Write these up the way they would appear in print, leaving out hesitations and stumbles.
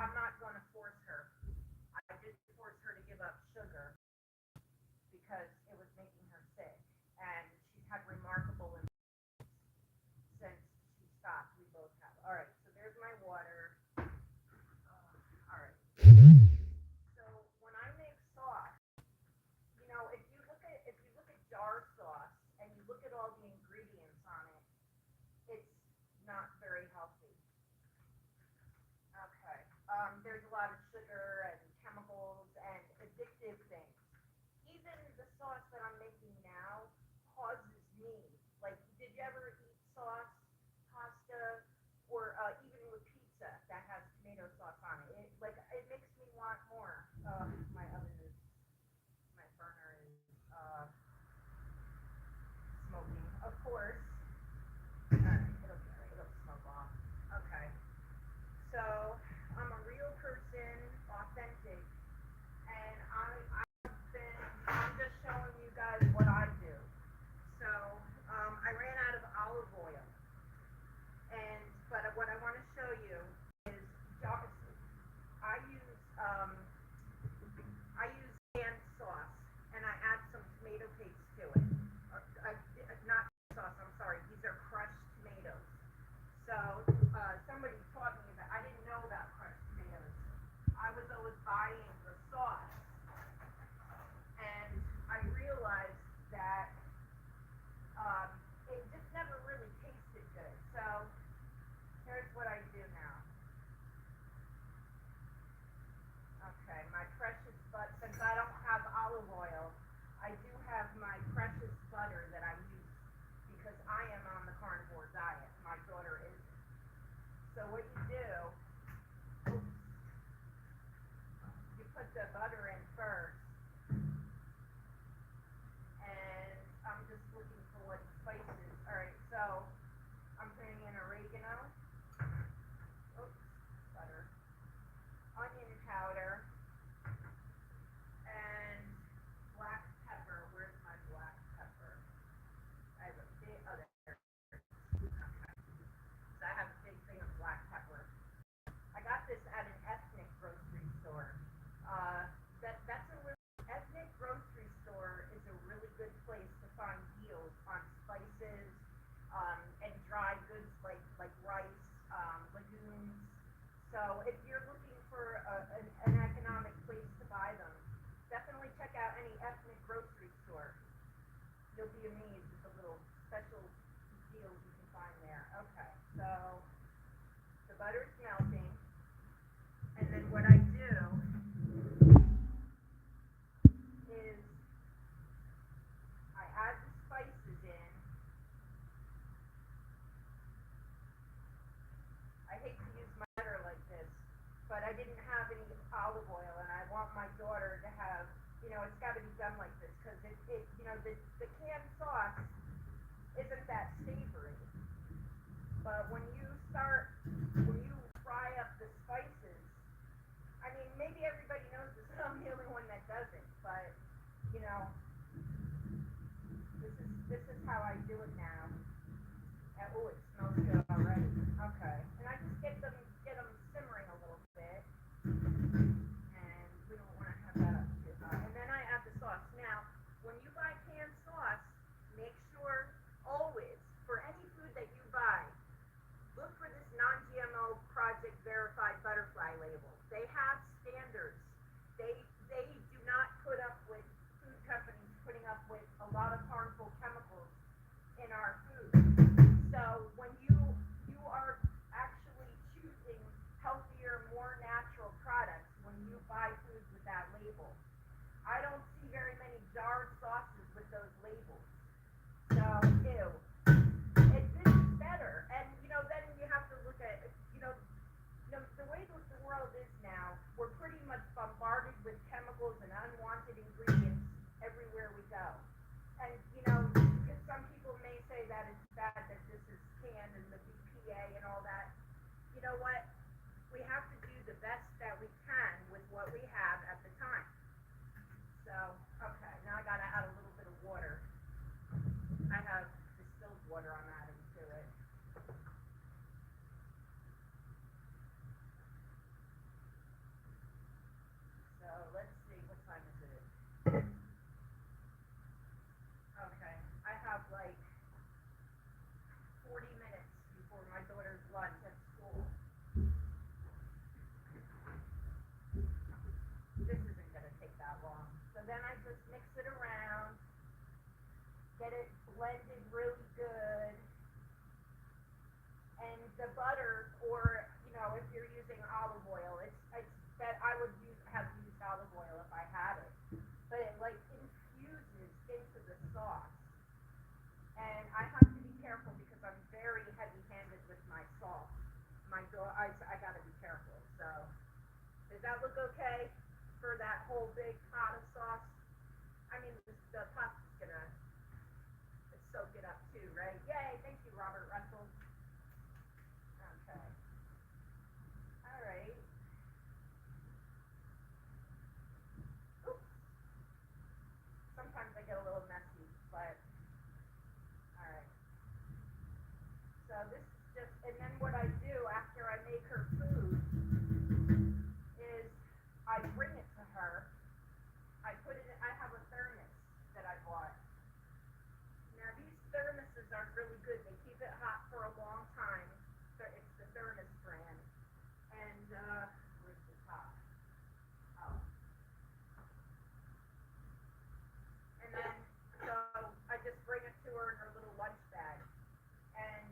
I'm not going to force her. I did force her to give up sugar because it was making her sick, and she's had remarkable since she stopped. We both have. All right, so there's my water. All right. So when I make sauce, if you look at jar sauce and you look at all the ingredients on it, it's not very healthy. Okay. There's a lot of sugar and chemicals and addictive things. Even the sauce that I'm making now causes me, like, did you ever eat sauce, pasta, or even with pizza that has tomato sauce on it? It makes me want more. My oven is, my burner is smoking, of course. All right, it'll smoke off. Okay. So I'm a real person, authentic, and I'm just showing you guys what I do. So I ran out of olive oil, but what I want to show you is jar- I use canned sauce, and I add some tomato paste to it. Not sauce. I'm sorry. These are crushed tomatoes. So somebody taught me that I didn't know about crushed tomatoes. I was always buying the sauce, and I realized that um, it just never really tasted good. So here's what I do now. Okay, my precious butter. Since I don't have olive oil, I do have my precious butter that I use because I am on the carnivore diet. My daughter isn't. So what you do, you put the butter in first, and I'm just looking for what spices. All right, so I'm putting in oregano, oops, butter, onion powder, and black pepper. Where's my black pepper? I have a big, oh, there it is. Okay. So I have a big thing of black pepper. I got this at an ethnic grocery store. Uh, that's a really ethnic grocery store is a really good place to find deals on spices and dry goods like rice, legumes. So if you're looking for an economic place to buy them, definitely check out any ethnic grocery store. You'll be amazed at the little special deals you can find there. Okay, so the butter's melting, and then what I do is I add the spices in. I hate to use my butter like this, but I didn't have any olive oil, and I want my daughter to have, it's got to be done like this because the canned sauce isn't that savory. But when you fry up the spices, I mean, maybe everybody knows this, and I'm the only one that doesn't, but, you know, this is how I do it now. Oh, it smells good already. Okay. And I just get them simmering a little bit. And we don't want to have that up too high. And then I add the sauce. Now, when you buy canned sauce, make sure always, for any food that you buy, look for this non-GMO Project Verified Butterfly label. They have standards. They do not put up with food companies putting up with a lot of harmful chemicals in our food. So when you are actually choosing healthier, more natural products when you buy foods with that label. I don't see very many jarred sauces with those labels. So, ew. This is better. And, then you have to look at, the way that the world is now, we're pretty much bombarded with chemicals and unwanted ingredients everywhere we go. And, some people may say that it's bad that this is canned and the BPA and all that. You know what? We have to do the best that we can with what we have at the time. So, okay, now I gotta add a little bit of water. I have distilled water I'm adding to it. the butter, or if you're using olive oil, it's that I would have used olive oil if I had it, but it like infuses into the sauce, and I have to be careful because I'm very heavy-handed with my salt. I gotta be careful. So does that look okay for that whole big pot of sauce? I mean, the pot's gonna soak it up too, right? Yay! Thank you, Robert Russell. Okay. All right. Oops. Sometimes I get a little messy, but all right. So this is just, and then what I do after I make her food is I bring it to her. I have a thermos that I bought. Now these thermoses are really good. They keep it hot for a long time. It's the thermos brand. And where's the top? Oh. And then so I just bring it to her in her little lunch bag. And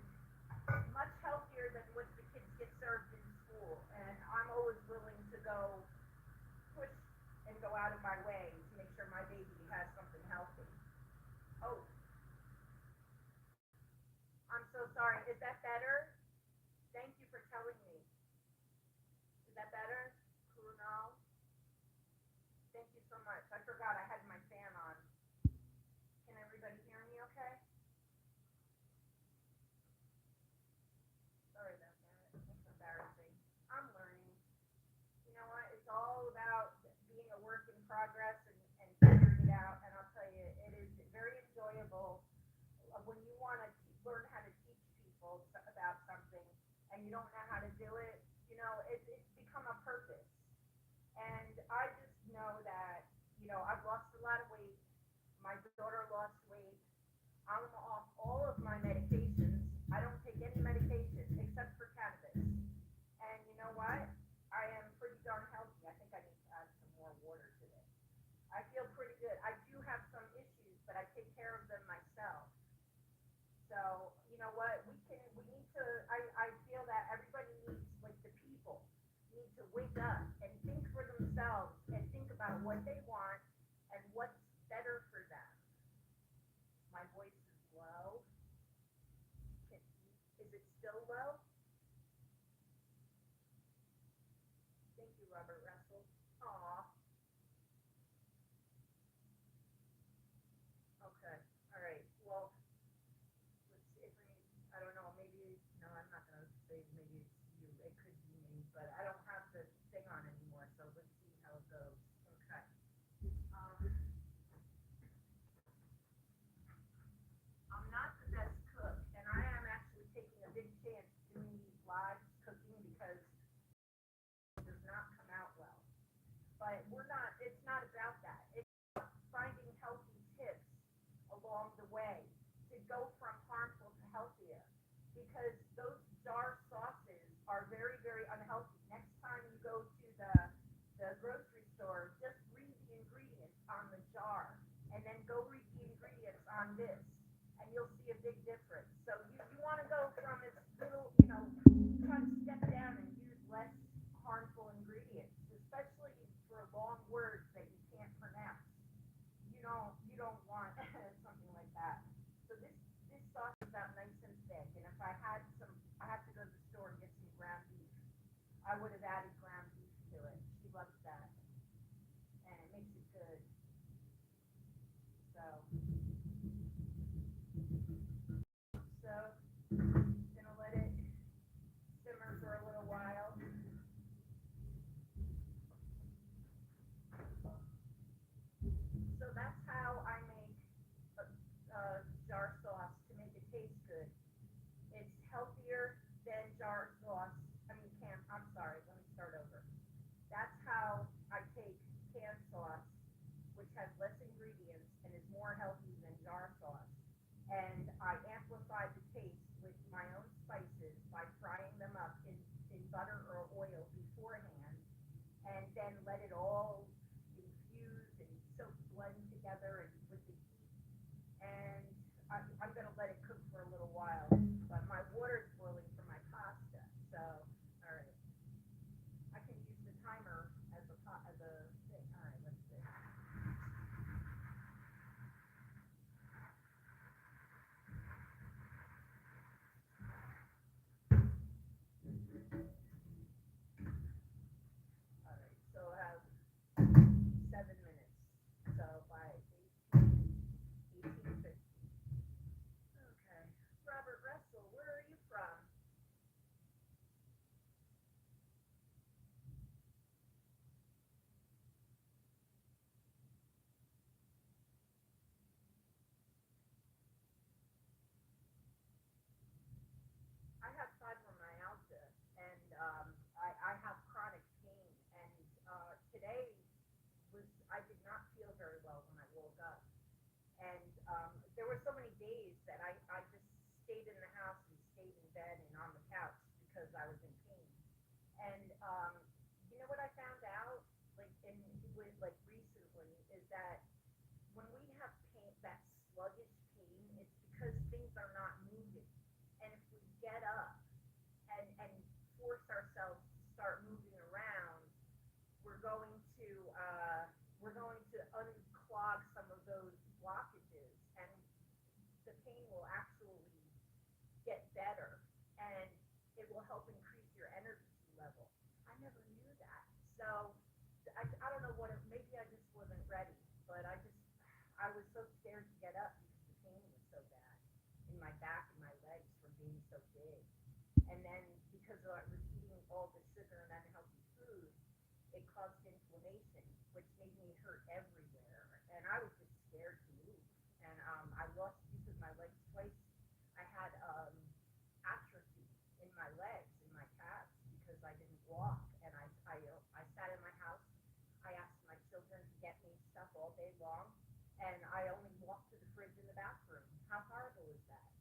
much healthier than what the kids get served in school. And I'm always willing to go push and go out of my way to make sure my baby has something healthy. Oh, I'm so sorry. Is that better? Thank you for telling me. Is that better? Kuno? Thank you so much. I forgot I had my fan on. Can everybody hear me okay? Sorry about that. It's embarrassing. I'm learning. You know what? It's all about being a work in progress and figuring it out. And I'll tell you, it is very enjoyable when you want to learn how to teach people about something and you don't know how to do it. It's become a purpose. And I just know that, I've lost a lot of weight. My daughter lost weight. I'm off all of my medications. I don't take any medication except for cannabis. And you know what? I am pretty darn healthy. I think I need to add some more water to this. I feel pretty good. I do have some issues, but I take care of them myself. So, you know what? We need to, I feel that everybody needs, like the people, need to wake up and think for themselves and think about what they want and what's better for them. My voice is low. Is it still low? Thank you, Robert Russell. Aw, okay. All right. Well, let's see if we, I don't know, maybe, no, I'm not going to say maybe it's you. It could be me, but I don't have the thing on anymore, so let's see how it goes. Okay. Um, I'm not the best cook, and I am actually taking a big chance doing these live cooking because it does not come out well. But it's not about that. It's about finding healthy tips along the way to go from harmful to healthier. Because those jar sauces are very, very unhealthy. Next time you go to the grocery store, just read the ingredients on the jar and then go read the ingredients on this and you'll see a big difference. So you want to go from this little, try to step down and use less harmful ingredients, especially for long words that you can't pronounce. You don't want something like that. So this sauce is out nice and thick, and if I have to go to the store and get some ground beef. I would have added ground beef to it. She loves that, and it makes it good. So, gonna let it simmer for a little while. So that's how I make jar sauce to make it taste good. It's healthier than jar sauce. I mean, I'm sorry, let me start over. That's how I take canned sauce, which has less ingredients and is more healthy than jar sauce. And I amplify the taste with my own spices by frying them up in butter or oil beforehand, and then let it all infuse and so blend together and with the heat. And I'm going to let it cook for a little while. But my water is boiling for my pasta. were so many days that I just stayed in the house and stayed in bed and on the couch because I was in pain. And you know what I found out, like in with like recently, is that when we have pain, that sluggish pain, it's because things are not moving. And if we get up and force ourselves to start moving around, we're going to unclog some of those blockages, and the pain will actually get better, and it will help increase your energy level. I never knew that. So I don't know what it, maybe I just wasn't ready, but I was so scared to get up because the pain was so bad in my back and my legs from being so big. And then because I was eating all the sugar and unhealthy food, it caused inflammation, which made me hurt everywhere. And I was just scared to move. And I lost use of my legs twice. I had atrophy in my legs, in my calves, because I didn't walk. And I sat in my house. I asked my children to get me stuff all day long. And I only walked to the fridge in the bathroom. How horrible is that?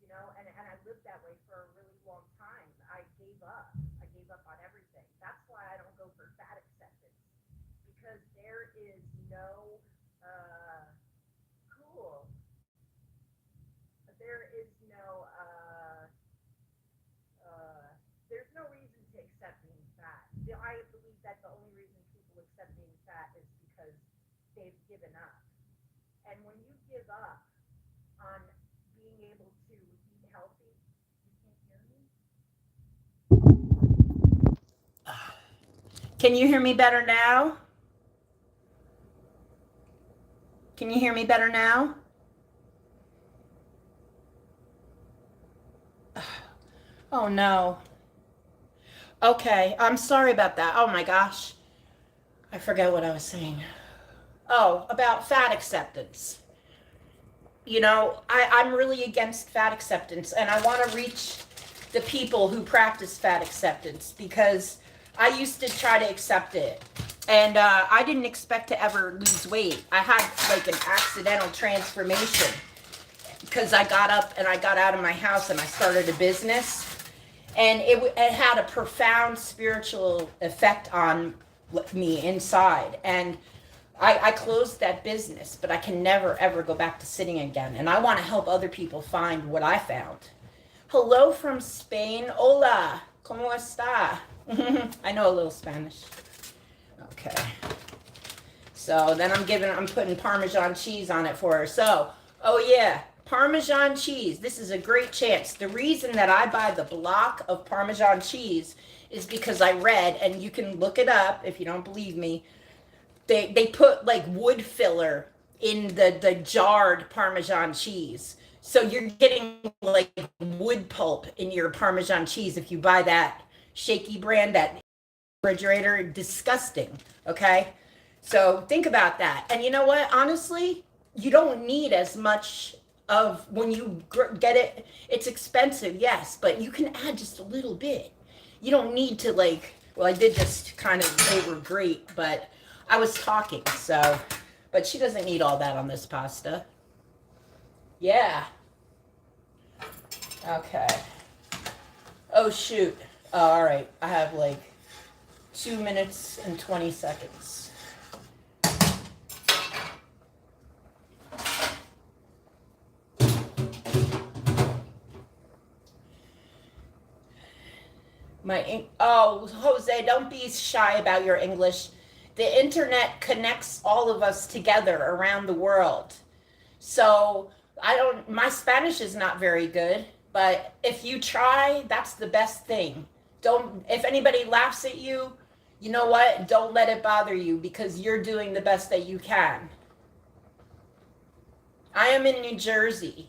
You know, and I lived that way for a really long time. I gave up. I gave up on everything. That's why I don't go for fat acceptance, because there is no cool. There is no there's no reason to accept being fat. I believe that the only reason people accept being fat is because they've given up. And when you give up on being able to eat healthy, you can't hear me? Can you hear me better now? Can you hear me better now? Oh no. Okay, I'm sorry about that. Oh my gosh. I forget what I was saying. Oh, about fat acceptance. You know, I'm really against fat acceptance, and I want to reach the people who practice fat acceptance, because I used to try to accept it, and I didn't expect to ever lose weight. I had like an accidental transformation because I got up and I got out of my house and I started a business, and it had a profound spiritual effect on me inside. And I closed that business, but I can never ever go back to sitting again. And I want to help other people find what I found. Hello from Spain. Hola. ¿Cómo está? I know a little Spanish. Okay. So then I'm putting Parmesan cheese on it for her. So, oh yeah, Parmesan cheese. This is a great chance. The reason that I buy the block of Parmesan cheese is because I read, and you can look it up if you don't believe me, they put like wood filler in the jarred Parmesan cheese. So you're getting like wood pulp in your Parmesan cheese if you buy that shaky brand, that refrigerator. Disgusting. Okay. So think about that. And you know what? Honestly, you don't need as much of when you get it. It's expensive, yes, but you can add just a little bit. You don't need to like, well, I did just kind of over grate, but I was talking, so, but she doesn't need all that on this pasta. Yeah. Okay. Oh, shoot. Oh, all right. I have like 2 minutes and 20 seconds. Oh, Jose, don't be shy about your English. The internet connects all of us together around the world. So my Spanish is not very good, but if you try, that's the best thing. If anybody laughs at you, you know what? Don't let it bother you, because you're doing the best that you can. I am in New Jersey.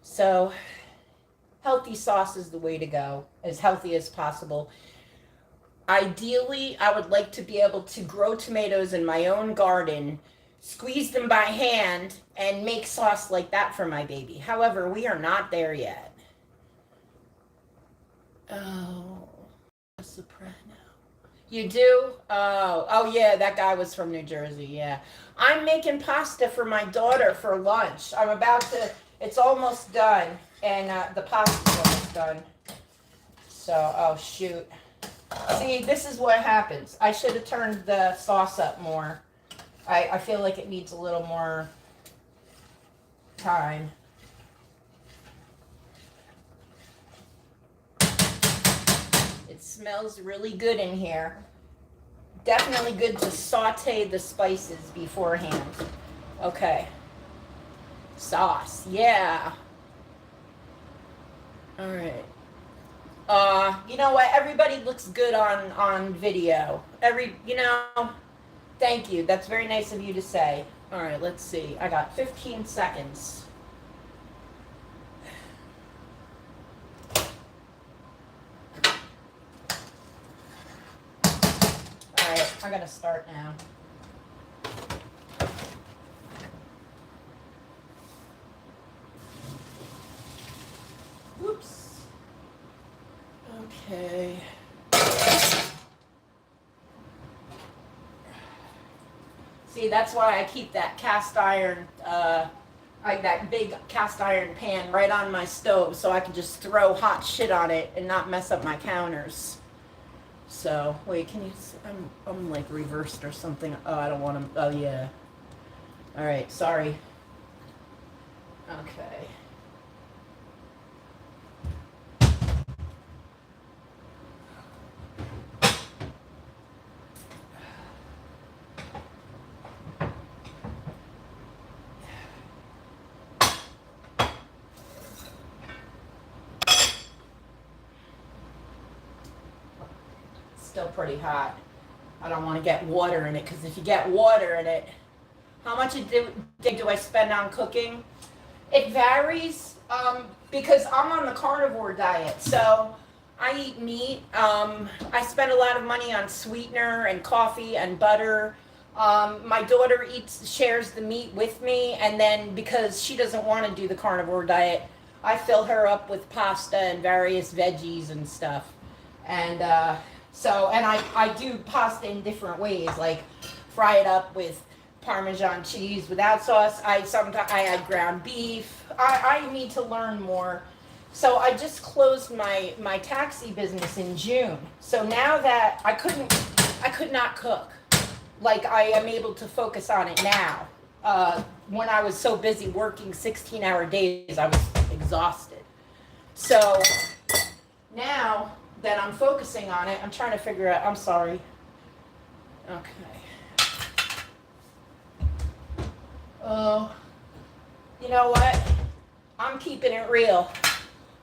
So healthy sauce is the way to go, as healthy as possible. Ideally, I would like to be able to grow tomatoes in my own garden, squeeze them by hand, and make sauce like that for my baby. However, we are not there yet. Oh, a soprano. You do? Oh yeah, that guy was from New Jersey. Yeah, I'm making pasta for my daughter for lunch. I'm about to. It's almost done, and the pasta's almost done. So, oh shoot. See, this is what happens. I should have turned the sauce up more. I feel like it needs a little more time. It smells really good in here. Definitely good to saute the spices beforehand. Okay. Sauce. Yeah. All right. You know what? Everybody looks good on video. Thank you. That's very nice of you to say. All right, let's see. I got 15 seconds. All right, I'm gonna start now. Whoops. Okay. See, that's why I keep that cast iron, that big cast iron pan right on my stove so I can just throw hot shit on it and not mess up my counters. So, wait, can you, I'm like reversed or something. Oh, I don't want to, oh yeah. All right, sorry. Okay. Still pretty hot. I don't want to get water in it because if you get water in it, how much a day do I spend on cooking? It varies because I'm on the carnivore diet, so I eat meat. I spend a lot of money on sweetener and coffee and butter. My daughter shares the meat with me, and then because she doesn't want to do the carnivore diet, I fill her up with pasta and various veggies and stuff. And I do pasta in different ways, like fry it up with Parmesan cheese without sauce. I add ground beef. I need to learn more. So I just closed my taxi business in June. So now that I could not cook. Like I am able to focus on it now. When I was so busy working 16-hour days, I was exhausted. So now that I'm focusing on it, I'm trying to figure out, I'm sorry. Okay. Oh, you know what? I'm keeping it real.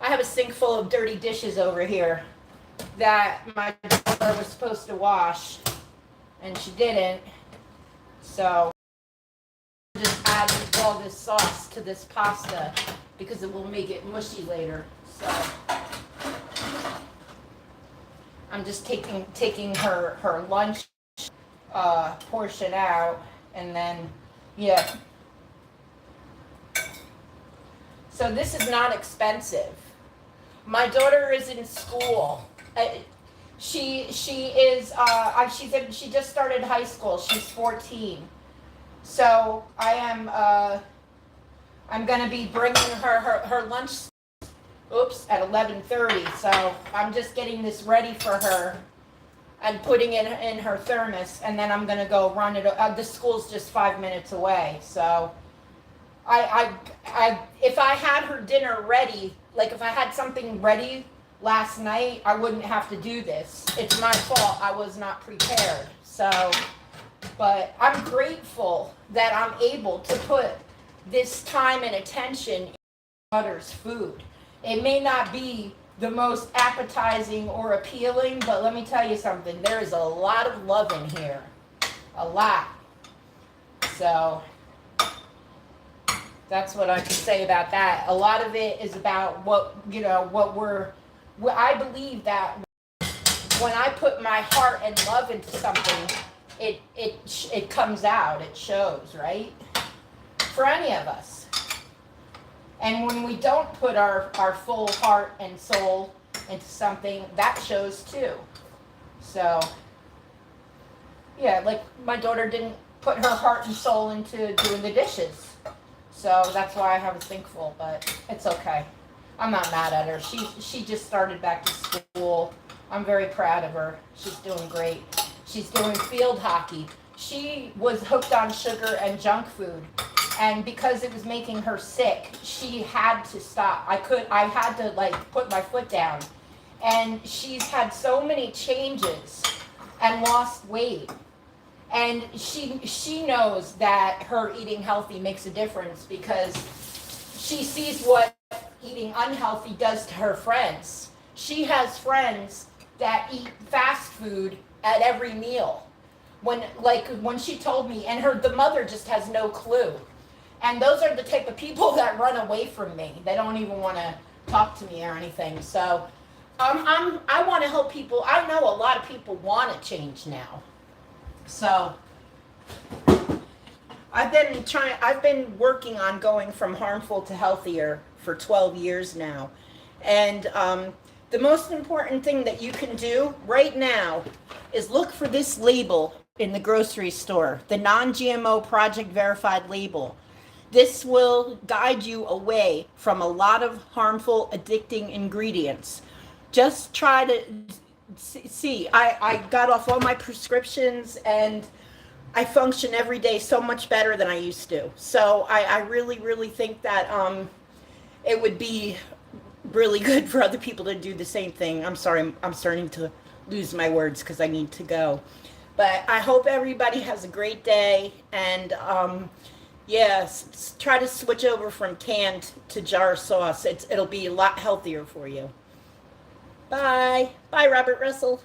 I have a sink full of dirty dishes over here that my daughter was supposed to wash, and she didn't. So just add all this sauce to this pasta because it will make it mushy later. So I'm just taking her lunch portion out, and then yeah. So this is not expensive. My daughter is in school. She just started high school. She's 14. So I'm gonna be bringing her lunch. Oops, at 11:30. So I'm just getting this ready for her and putting it in her thermos, and then I'm gonna go run it. The school's just 5 minutes away, so if I had her dinner ready, like if I had something ready last night, I wouldn't have to do this. It's my fault. I was not prepared. So, but I'm grateful that I'm able to put this time and attention in my daughter's food. It may not be the most appetizing or appealing, but let me tell you something. There is a lot of love in here. A lot. So that's what I can say about that. A lot of it is about I believe that when I put my heart and love into something, it comes out, it shows, right? For any of us. And when we don't put our full heart and soul into something that shows too. So, yeah, like my daughter didn't put her heart and soul into doing the dishes. So that's why I was thankful, but it's okay. I'm not mad at her. She just started back to school. I'm very proud of her. She's doing great. She's doing field hockey. She was hooked on sugar and junk food, and because it was making her sick, she had to stop. I had to like put my foot down. And she's had so many changes and lost weight. And she knows that her eating healthy makes a difference because she sees what eating unhealthy does to her friends. She has friends that eat fast food at every meal. When she told me, and the mother just has no clue. And those are the type of people that run away from me. They don't even want to talk to me or anything. So I want to help people. I know a lot of people want to change now. So I've been working on going from harmful to healthier for 12 years now. And the most important thing that you can do right now is look for this label in the grocery store, the non-GMO Project Verified label. This will guide you away from a lot of harmful, addicting ingredients. Just try to see. I got off all my prescriptions and I function every day so much better than I used to. So I really, really think that it would be really good for other people to do the same thing. I'm sorry, I'm starting to lose my words because I need to go. But I hope everybody has a great day. And yes, try to switch over from canned to jar sauce. It'll be a lot healthier for you. Bye. Bye, Robert Russell.